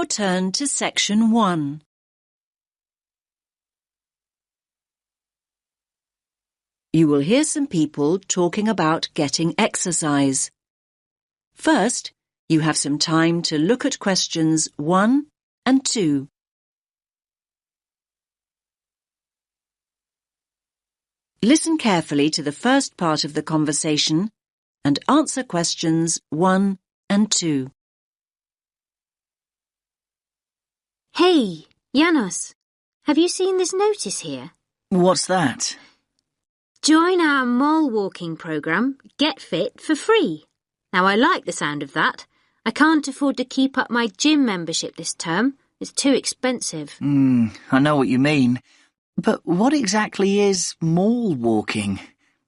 turn to Section 1. You will hear some people talking about getting exercise. First, you have some time to look at questions 1 and 2. Listen carefully to the first part of the conversation and answer questions 1 and 2. Hey, Janos, have you seen this notice here? What's that? Join our mole walking program, Get Fit, for free. Now, I like the sound of that. I can't afford to keep up my gym membership this term. It's too expensive. I know what you mean. But what exactly is mole walking?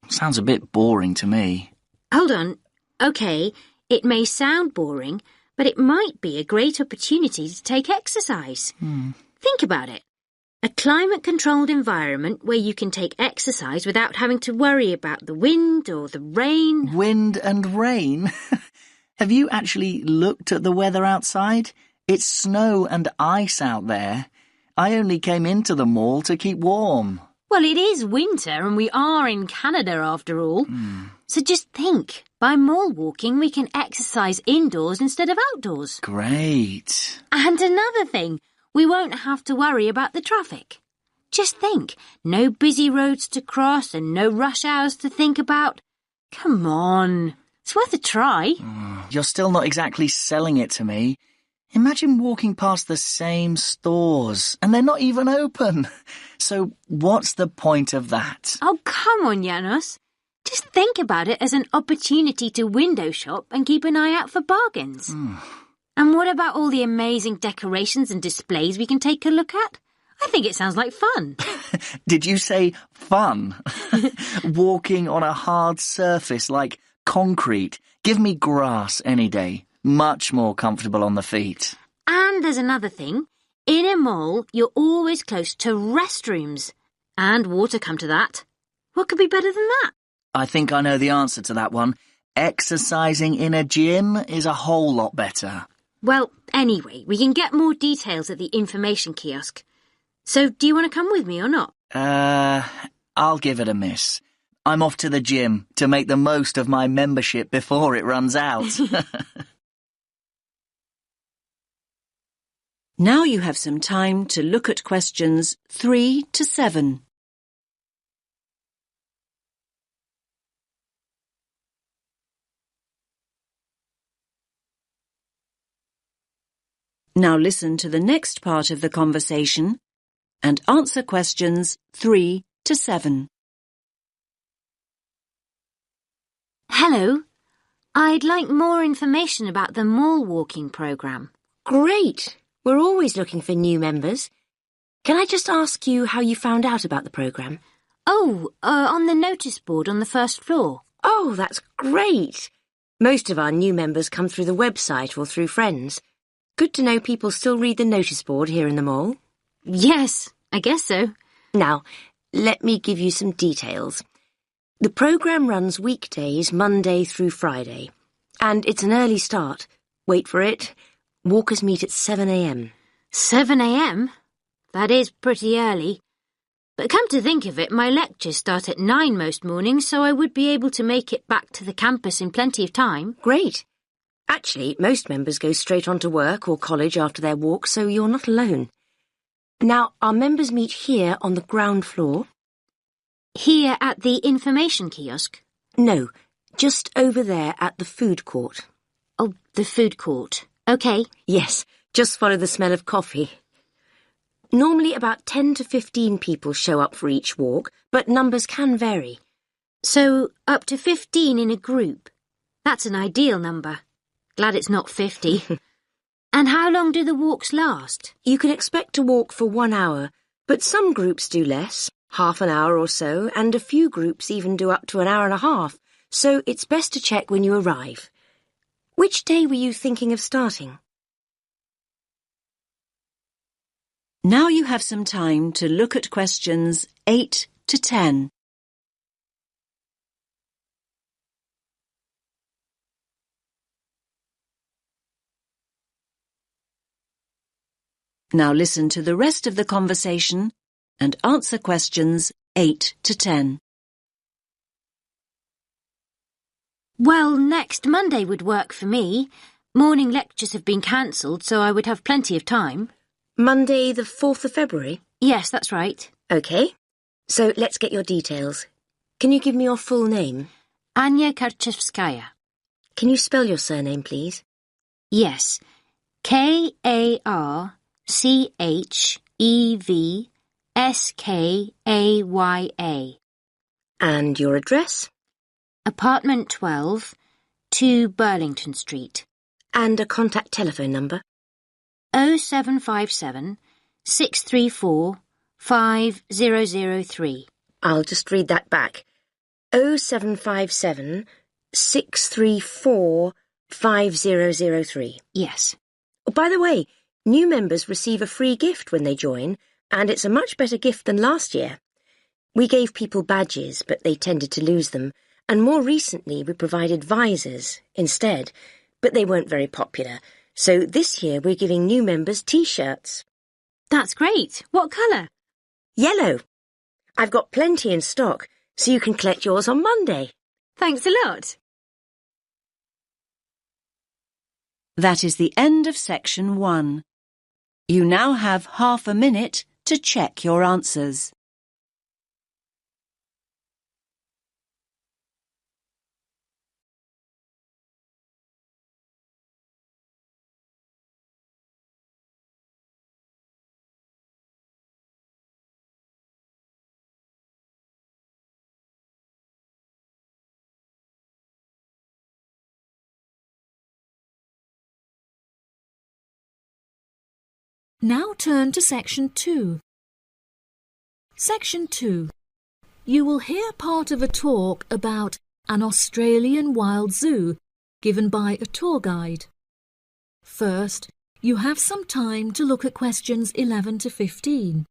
Sounds a bit boring to me. Hold on. OK, it may sound boring, but it might be a great opportunity to take exercise. Think about it. A climate-controlled environment where you can take exercise without having to worry about the wind or the rain. Wind and rain? Have you actually looked at the weather outside? It's snow and ice out there. I only came into the mall to keep warm. Well, it is winter and we are in Canada after all. So just think, by mall walking we can exercise indoors instead of outdoors. Great. And another thing, we won't have to worry about the traffic. Just think, no busy roads to cross and no rush hours to think about. Come on, it's worth a try. You're still not exactly selling it to me. Imagine walking past the same stores and they're not even open. So what's the point of that? Oh, come on, Janos. Just think about it as an opportunity to window shop and keep an eye out for bargains. And what about all the amazing decorations and displays we can take a look at? I think it sounds like fun. Did you say fun? Walking on a hard surface like concrete. Give me grass any day. Much more comfortable on the feet. And there's another thing. In a mall, you're always close to restrooms. And water, come to that. What could be better than that? I think I know the answer to that one. Exercising in a gym is a whole lot better. Well, anyway, we can get more details at the information kiosk. So, do you want to come with me or not? I'll give it a miss. I'm off to the gym to make the most of my membership before it runs out. Now you have some time to look at questions 3 to 7. Now listen to the next part of the conversation and answer questions 3 to 7. Hello. I'd like more information about the mall walking program. Great. We're always looking for new members. Can I just ask you how you found out about the program? On the notice board on the first floor. Oh, that's great. Most of our new members come through the website or through friends. Good to know people still read the notice board here in the mall. Yes, I guess so. Now, let me give you some details. The program runs weekdays, Monday through Friday. And it's an early start. Wait for it. Walkers meet at 7 a.m. 7 a.m? That is pretty early. But come to think of it, my lectures start at 9 most mornings, so I would be able to make it back to the campus in plenty of time. Great. Actually, most members go straight on to work or college after their walk, so you're not alone. Now, our members meet here on the ground floor. Here at the information kiosk? No, just over there at the food court. Oh, the food court. OK. Yes, just follow the smell of coffee. Normally about 10 to 15 people show up for each walk, but numbers can vary. So, up to 15 in a group. That's an ideal number. Glad it's not 50. And how long do the walks last? You can expect to walk for 1 hour, but some groups do less, half an hour or so, and a few groups even do up to an hour and a half, so it's best to check when you arrive. Which day were you thinking of starting? Now you have some time to look at questions 8 to 10. Now listen to the rest of the conversation and answer questions 8 to 10. Well, next Monday would work for me. Morning lectures have been cancelled, so I would have plenty of time. Monday the 4th of February? Yes, that's right. OK. So let's get your details. Can you give me your full name? Anya Karczewskaya. Can you spell your surname, please? Yes. Karczewskaya. And your address? Apartment 12, 2 Burlington Street. And a contact telephone number? 0757 634 5003. I'll just read that back. 0757 634 5003. Yes. Oh, by the way, new members receive a free gift when they join, and it's a much better gift than last year. We gave people badges, but they tended to lose them, and more recently we provided visors instead, but they weren't very popular. So this year we're giving new members T-shirts. That's great. What colour? Yellow. I've got plenty in stock, so you can collect yours on Monday. Thanks a lot. That is the end of section 1. You now have half a minute to check your answers. Now turn to Section 2. Section 2. You will hear part of a talk about an Australian wild zoo given by a tour guide. First, you have some time to look at questions 11 to 15.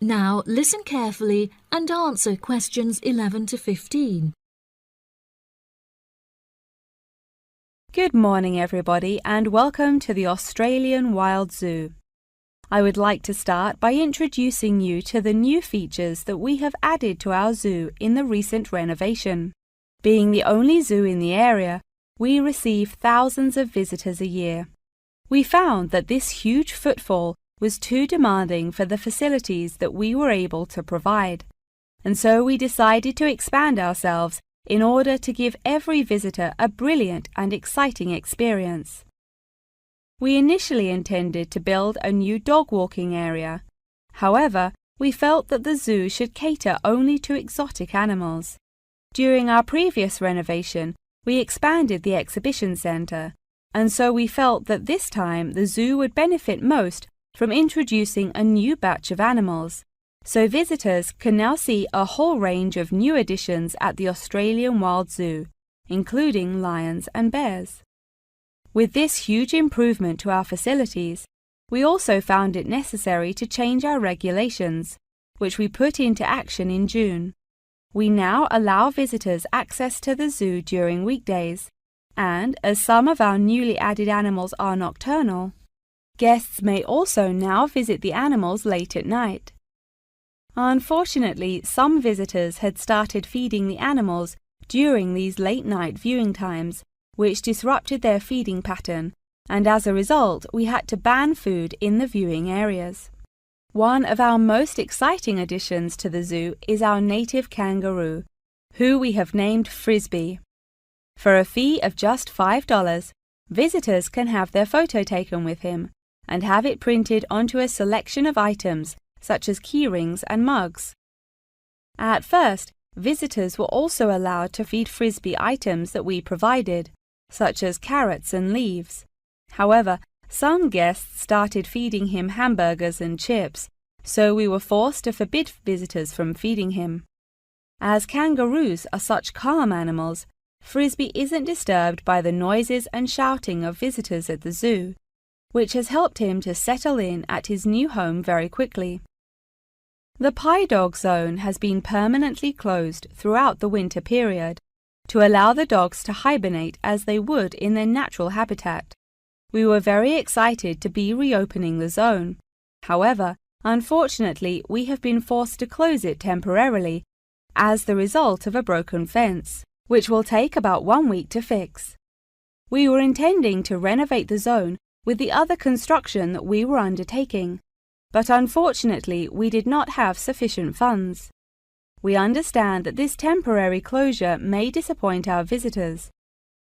Now listen carefully and answer questions 11 to 15. Good morning everybody and welcome to the Australian Wild Zoo. I would like to start by introducing you to the new features that we have added to our zoo in the recent renovation. Being the only zoo in the area, we receive thousands of visitors a year. We found that this huge footfall was too demanding for the facilities that we were able to provide, and so we decided to expand ourselves in order to give every visitor a brilliant and exciting experience. We initially intended to build a new dog walking area. However, we felt that the zoo should cater only to exotic animals. During our previous renovation, we expanded the exhibition centre, and so we felt that this time the zoo would benefit most from introducing a new batch of animals, so visitors can now see a whole range of new additions at the Australian Wild Zoo, including lions and bears. With this huge improvement to our facilities, we also found it necessary to change our regulations, which we put into action in June. We now allow visitors access to the zoo during weekdays, and as some of our newly added animals are nocturnal, guests may also now visit the animals late at night. Unfortunately, some visitors had started feeding the animals during these late-night viewing times, which disrupted their feeding pattern, and as a result, we had to ban food in the viewing areas. One of our most exciting additions to the zoo is our native kangaroo, who we have named Frisbee. For a fee of just $5, visitors can have their photo taken with him and have it printed onto a selection of items such as keyrings and mugs. At first, visitors were also allowed to feed Frisbee items that we provided, such as carrots and leaves. However, Some guests started feeding him hamburgers and chips, so we were forced to forbid visitors from feeding him. As kangaroos are such calm animals, Frisbee isn't disturbed by the noises and shouting of visitors at the zoo, which has helped him to settle in at his new home very quickly. The Pie Dog Zone has been permanently closed throughout the winter period to allow the dogs to hibernate as they would in their natural habitat. We were very excited to be reopening the zone. However, unfortunately, we have been forced to close it temporarily as the result of a broken fence, which will take about 1 week to fix. We were intending to renovate the zone with the other construction that we were undertaking, but unfortunately we did not have sufficient funds. We understand that this temporary closure may disappoint our visitors,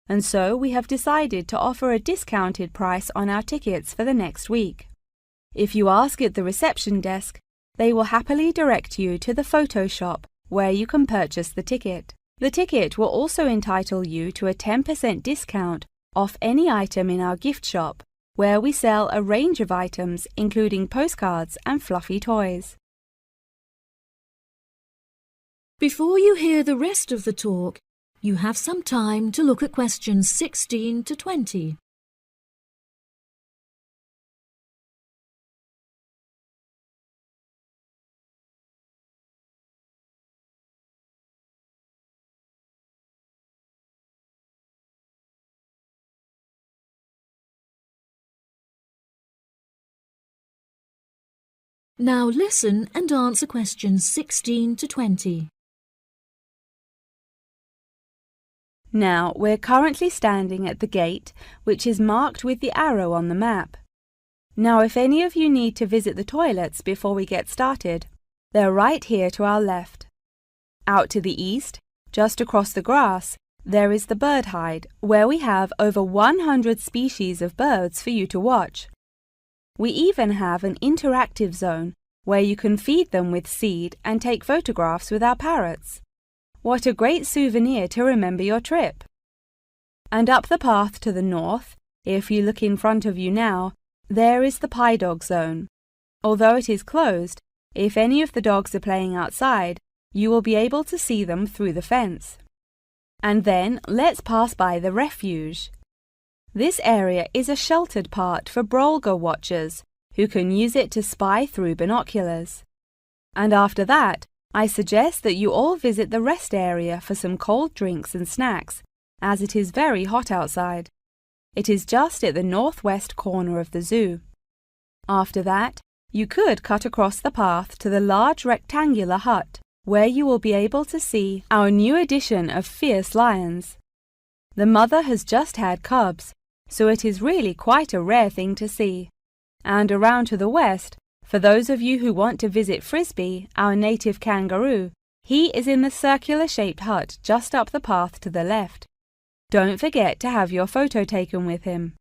and so we have decided to offer a discounted price on our tickets for the next week. If you ask at the reception desk, they will happily direct you to the photo shop where you can purchase the ticket. The ticket will also entitle you to a 10% discount off any item in our gift shop, where we sell a range of items including postcards and fluffy toys. Before you hear the rest of the talk, you have some time to look at questions 16 to 20. Now listen and answer questions 16 to 20. Now, we're currently standing at the gate, which is marked with the arrow on the map. Now, if any of you need to visit the toilets before we get started, they're right here to our left. Out to the east, just across the grass, there is the bird hide, where we have over 100 species of birds for you to watch. We even have an interactive zone where you can feed them with seed and take photographs with our parrots. What a great souvenir to remember your trip! And up the path to the north, if you look in front of you now, there is the Pie Dog Zone. Although it is closed, if any of the dogs are playing outside, you will be able to see them through the fence. And then let's pass by the refuge. This area is a sheltered part for Brolga watchers who can use it to spy through binoculars. And after that, I suggest that you all visit the rest area for some cold drinks and snacks, as it is very hot outside. It is just at the northwest corner of the zoo. After that, you could cut across the path to the large rectangular hut, where you will be able to see our new edition of fierce lions. The mother has just had cubs, so it is really quite a rare thing to see. And around to the west, for those of you who want to visit Frisbee, our native kangaroo, he is in the circular-shaped hut just up the path to the left. Don't forget to have your photo taken with him.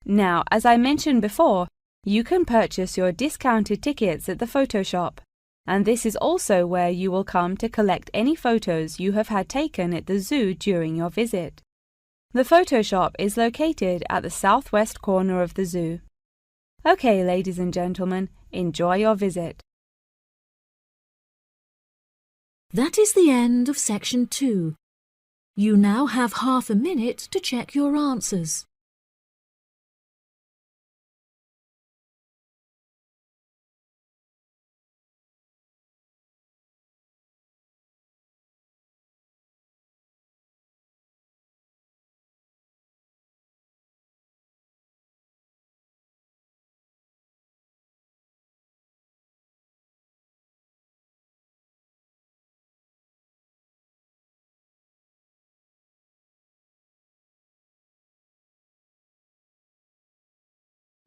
Now, as I mentioned before, you can purchase your discounted tickets at the photo shop, and this is also where you will come to collect any photos you have had taken at the zoo during your visit. The photo shop is located at the southwest corner of the zoo. Okay, ladies and gentlemen, enjoy your visit. That is the end of section 2. You now have half a minute to check your answers.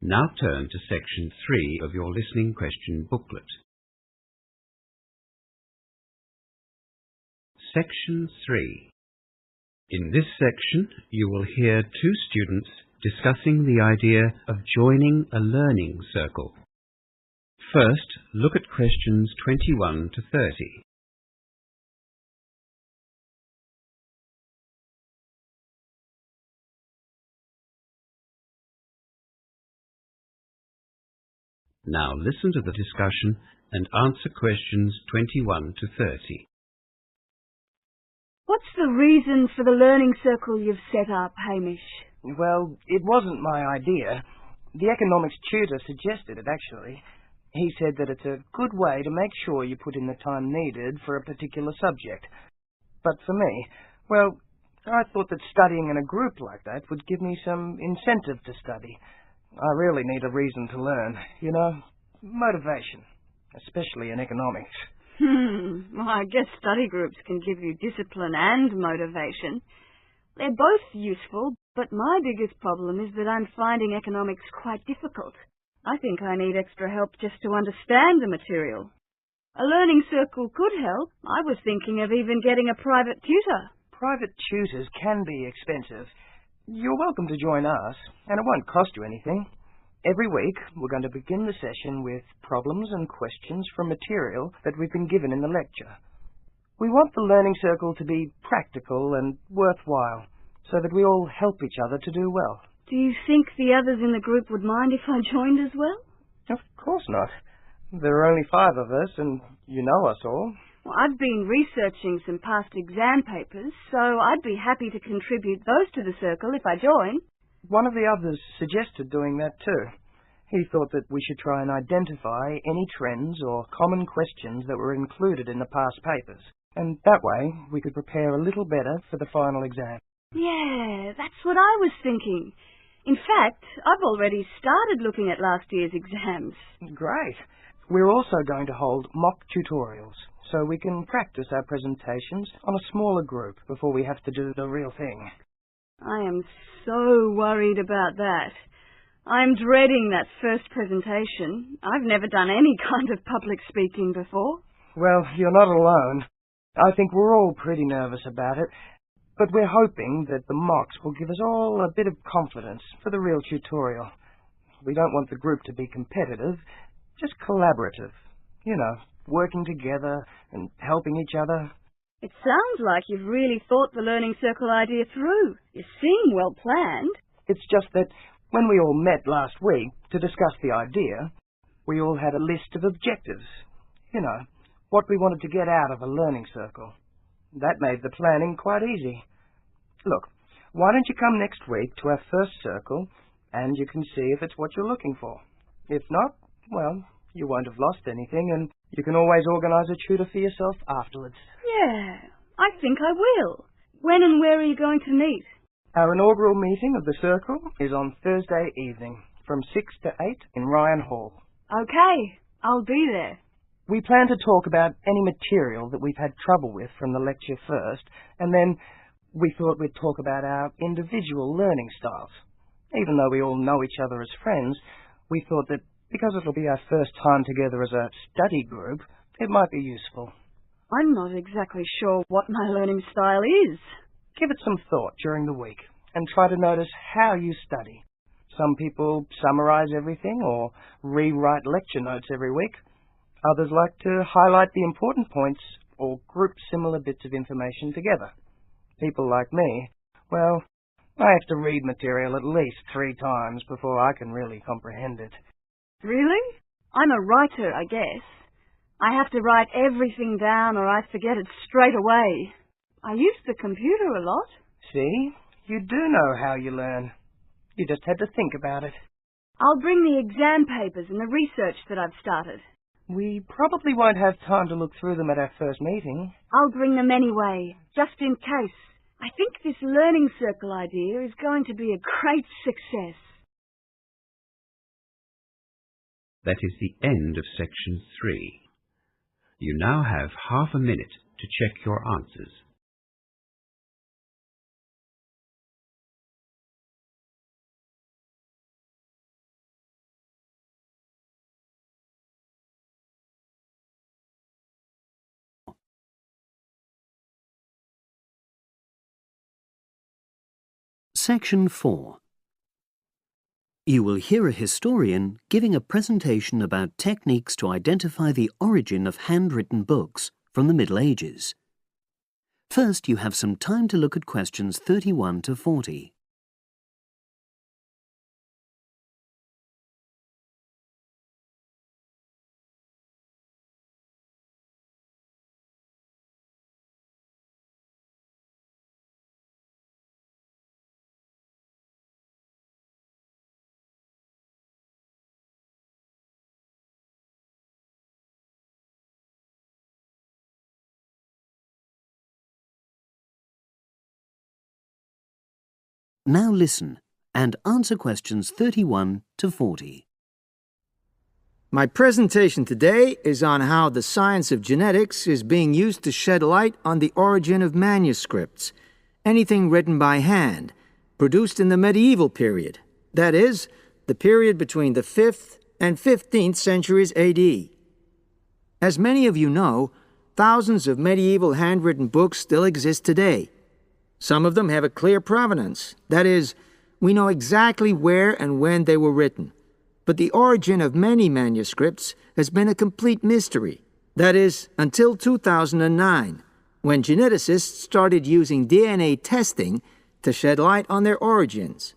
Now turn to section 3 of your listening question booklet. Section 3. In this section, you will hear two students discussing the idea of joining a learning circle. First, look at questions 21 to 30. Now listen to the discussion and answer questions 21 to 30. What's the reason for the learning circle you've set up, Hamish? Well, it wasn't my idea. The economics tutor suggested it, actually. He said that it's a good way to make sure you put in the time needed for a particular subject. But for me, well, I thought that studying in a group like that would give me some incentive to study. I really need a reason to learn, you know, motivation, especially in economics. Well, I guess study groups can give you discipline and motivation. They're both useful, but my biggest problem is that I'm finding economics quite difficult. I think I need extra help just to understand the material. A learning circle could help. I was thinking of even getting a private tutor. Private tutors can be expensive. You're welcome to join us, and it won't cost you anything. Every week, we're going to begin the session with problems and questions from material that we've been given in the lecture. We want the learning circle to be practical and worthwhile, so that we all help each other to do well. Do you think the others in the group would mind if I joined as well? Of course not. There are only 5 of us, and you know us all. Well, I've been researching some past exam papers, so I'd be happy to contribute those to the circle if I join. One of the others suggested doing that too. He thought that we should try and identify any trends or common questions that were included in the past papers, and that way we could prepare a little better for the final exam. Yeah, that's what I was thinking. In fact, I've already started looking at last year's exams. Great. We're also going to hold mock tutorials, so we can practice our presentations on a smaller group before we have to do the real thing. I am so worried about that. I'm dreading that first presentation. I've never done any kind of public speaking before. Well, you're not alone. I think we're all pretty nervous about it, but we're hoping that the mocks will give us all a bit of confidence for the real tutorial. We don't want the group to be competitive, just collaborative. You know, working together and helping each other. It sounds like you've really thought the learning circle idea through. You seem well planned. It's just that when we all met last week to discuss the idea, we all had a list of objectives. You know, what we wanted to get out of a learning circle. That made the planning quite easy. Look, why don't you come next week to our first circle, and you can see if it's what you're looking for. If not, well, you won't have lost anything, and you can always organise a tutor for yourself afterwards. Yeah, I think I will. When and where are you going to meet? Our inaugural meeting of the circle is on Thursday evening, from 6 to 8 in Ryan Hall. Okay, I'll be there. We plan to talk about any material that we've had trouble with from the lecture first, and then we thought we'd talk about our individual learning styles. Even though we all know each other as friends, we thought that because it'll be our first time together as a study group, it might be useful. I'm not exactly sure what my learning style is. Give it some thought during the week and try to notice how you study. Some people summarize everything or rewrite lecture notes every week. Others like to highlight the important points or group similar bits of information together. People like me, well, I have to read material at least 3 times before I can really comprehend it. Really? I'm a writer, I guess. I have to write everything down or I forget it straight away. I use the computer a lot. See? You do know how you learn. You just had to think about it. I'll bring the exam papers and the research that I've started. We probably won't have time to look through them at our first meeting. I'll bring them anyway, just in case. I think this learning circle idea is going to be a great success. That is the end of section 3. You now have half a minute to check your answers. Section 4. You will hear a historian giving a presentation about techniques to identify the origin of handwritten books from the Middle Ages. First, you have some time to look at questions 31 to 40. Now listen and answer questions 31 to 40. My presentation today is on how the science of genetics is being used to shed light on the origin of manuscripts, anything written by hand, produced in the medieval period, that is, the period between the 5th and 15th centuries AD. As many of you know, thousands of medieval handwritten books still exist today. Some of them have a clear provenance, that is, we know exactly where and when they were written. But the origin of many manuscripts has been a complete mystery. That is, until 2009, when geneticists started using DNA testing to shed light on their origins.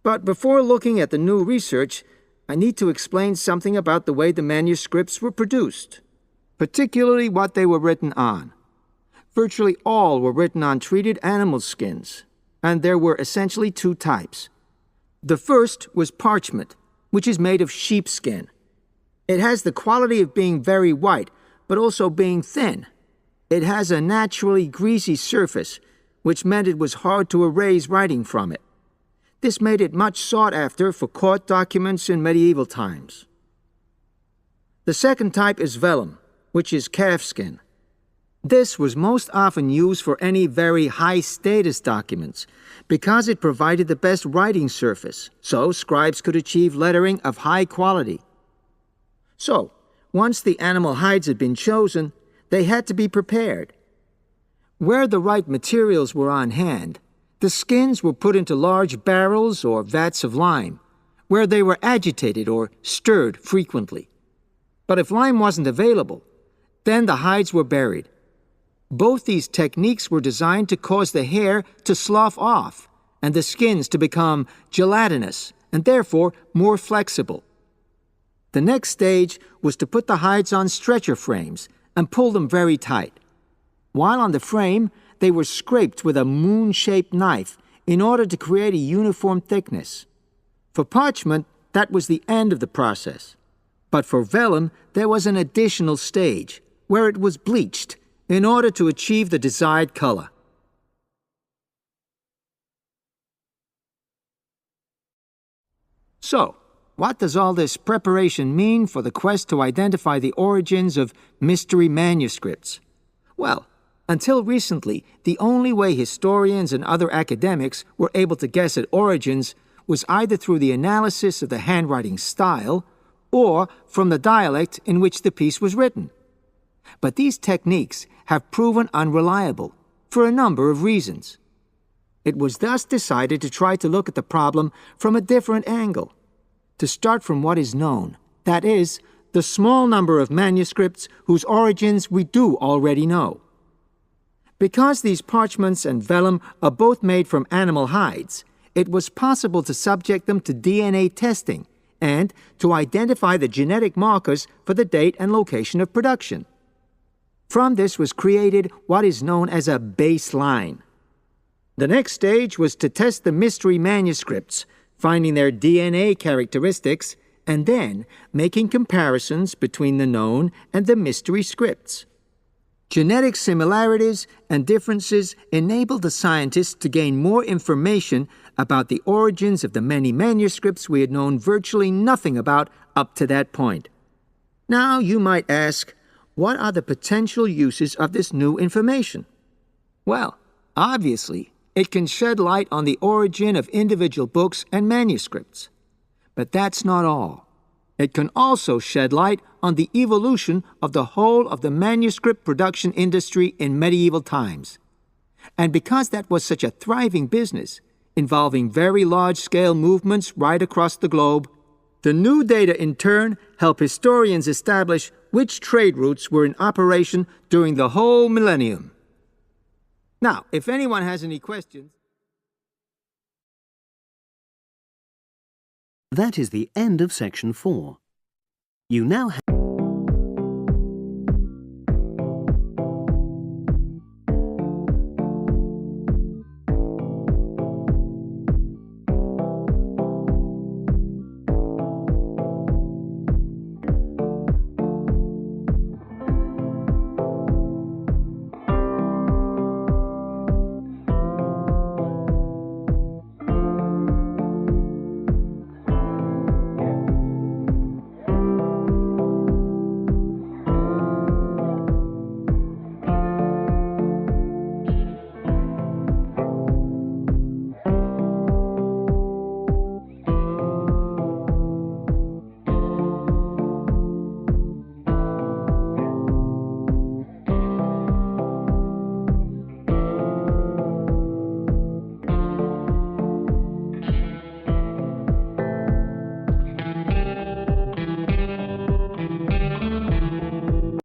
But before looking at the new research, I need to explain something about the way the manuscripts were produced, particularly what they were written on. Virtually all were written on treated animal skins, and there were essentially two types. The first was parchment, which is made of sheepskin. It has the quality of being very white, but also being thin. It has a naturally greasy surface, which meant it was hard to erase writing from it. This made it much sought after for court documents in medieval times. The second type is vellum, which is calfskin. This was most often used for any very high-status documents because it provided the best writing surface, so scribes could achieve lettering of high quality. So, once the animal hides had been chosen, they had to be prepared. Where the right materials were on hand, the skins were put into large barrels or vats of lime, where they were agitated or stirred frequently. But if lime wasn't available, then the hides were buried. Both these techniques were designed to cause the hair to slough off and the skins to become gelatinous and therefore more flexible. The next stage was to put the hides on stretcher frames and pull them very tight. While on the frame, they were scraped with a moon-shaped knife in order to create a uniform thickness. For parchment, that was the end of the process. But for vellum, there was an additional stage, where it was bleached in order to achieve the desired color. So, what does all this preparation mean for the quest to identify the origins of mystery manuscripts? Well, until recently, the only way historians and other academics were able to guess at origins was either through the analysis of the handwriting style or from the dialect in which the piece was written. But these techniques have proven unreliable for a number of reasons. It was thus decided to try to look at the problem from a different angle, to start from what is known, that is, the small number of manuscripts whose origins we do already know. Because these parchments and vellum are both made from animal hides, it was possible to subject them to DNA testing and to identify the genetic markers for the date and location of production. From this was created what is known as a baseline. The next stage was to test the mystery manuscripts, finding their DNA characteristics, and then making comparisons between the known and the mystery scripts. Genetic similarities and differences enabled the scientists to gain more information about the origins of the many manuscripts we had known virtually nothing about up to that point. Now you might ask, what are the potential uses of this new information? Well, obviously, it can shed light on the origin of individual books and manuscripts. But that's not all. It can also shed light on the evolution of the whole of the manuscript production industry in medieval times. And because that was such a thriving business, involving very large-scale movements right across the globe, the new data in turn help historians establish which trade routes were in operation during the whole millennium. Now, if anyone has any questions... That is the end of section 4. You now have